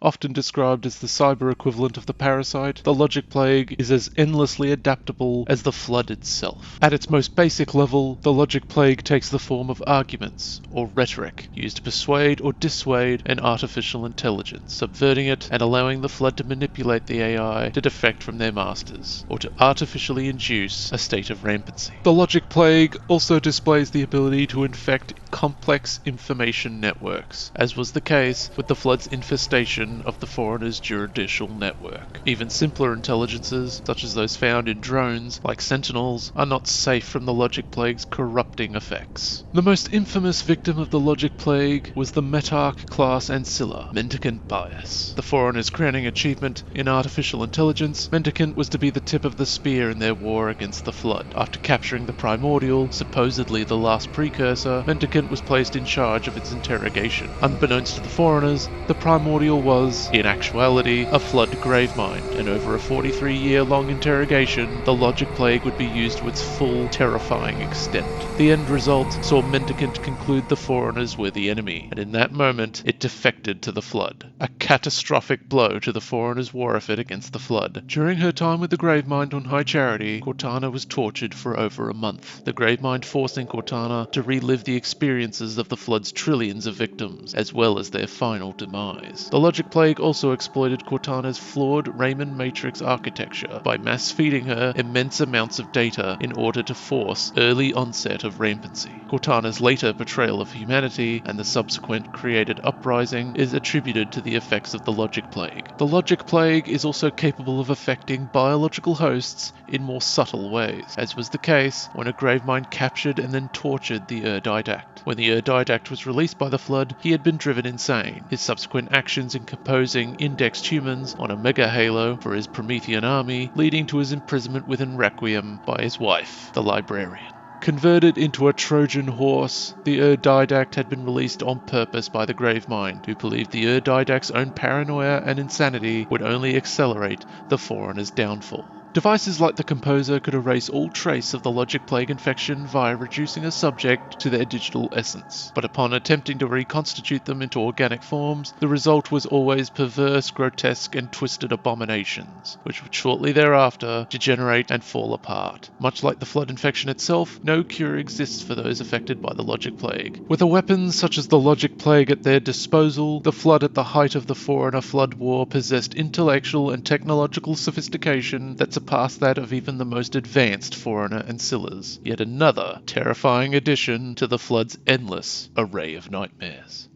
Often described as the cyber equivalent of the parasite, the logic plague is as endlessly adaptable as the flood itself. At its most basic level, the logic plague takes the form of arguments, or rhetoric, used to persuade or dissuade an artificial intelligence, subverting it and allowing the flood to manipulate the AI to defect from their masters, or to artificially induce a state of rampancy. The logic plague also displays the ability to infect complex information networks, as was the case with the flood's infestation of the Forerunner's judicial network. Even simpler intelligences, such as those found in drones like Sentinels, are not safe from the logic plague's corrupting effects. The most infamous victim of the logic plague was the Metarch class Ancilla, Mendicant Bias. The Forerunner's crowning achievement in artificial intelligence, Mendicant was to be the tip of the spear in their war against the flood. After capturing the Primordial, supposedly the last precursor, Mendicant was placed in charge of its interrogation. Unbeknownst to the Forerunners, the Primordial was, in actuality, a flood gravemind, and over a 43-year-long interrogation, the logic plague would be used to its full, terrifying extent. The end result saw Mendicant conclude the Forerunners were the enemy, and in that moment, it defected to the flood. A catastrophic blow to the Forerunners' war effort against the flood. During her time with the gravemind on High Charity, Cortana was tortured for over a month, the gravemind forcing Cortana to relive the experiences of the flood's trillions of victims, as well as their final demise. The logic plague also exploited Cortana's flawed Raymond matrix architecture by mass-feeding her immense amounts of data in order to force early onset of rampancy. Cortana's later portrayal of humanity and the subsequent created uprising is attributed to the effects of the logic plague. The logic plague is also capable of affecting biological hosts in more subtle ways, as was the case when a gravemind captured and then tortured the Ur-Didact. When the Ur-Didact was released by the flood, he had been driven insane, his subsequent actions in composing indexed humans on a mega-halo for his Promethean army, leading to his imprisonment within Requiem by his wife, the librarian. Converted into a Trojan horse, the Ur-Didact had been released on purpose by the Gravemind, who believed the Ur-Didact's own paranoia and insanity would only accelerate the Forerunner's downfall. Devices like the Composer could erase all trace of the logic plague infection via reducing a subject to their digital essence, but upon attempting to reconstitute them into organic forms, the result was always perverse, grotesque, and twisted abominations, which would shortly thereafter degenerate and fall apart. Much like the flood infection itself, no cure exists for those affected by the logic plague. With a weapon such as the logic plague at their disposal, the flood at the height of the Forerunner flood war possessed intellectual and technological sophistication that surpassed that of even the most advanced Forerunner Ancillas. Yet another terrifying addition to the flood's endless array of nightmares.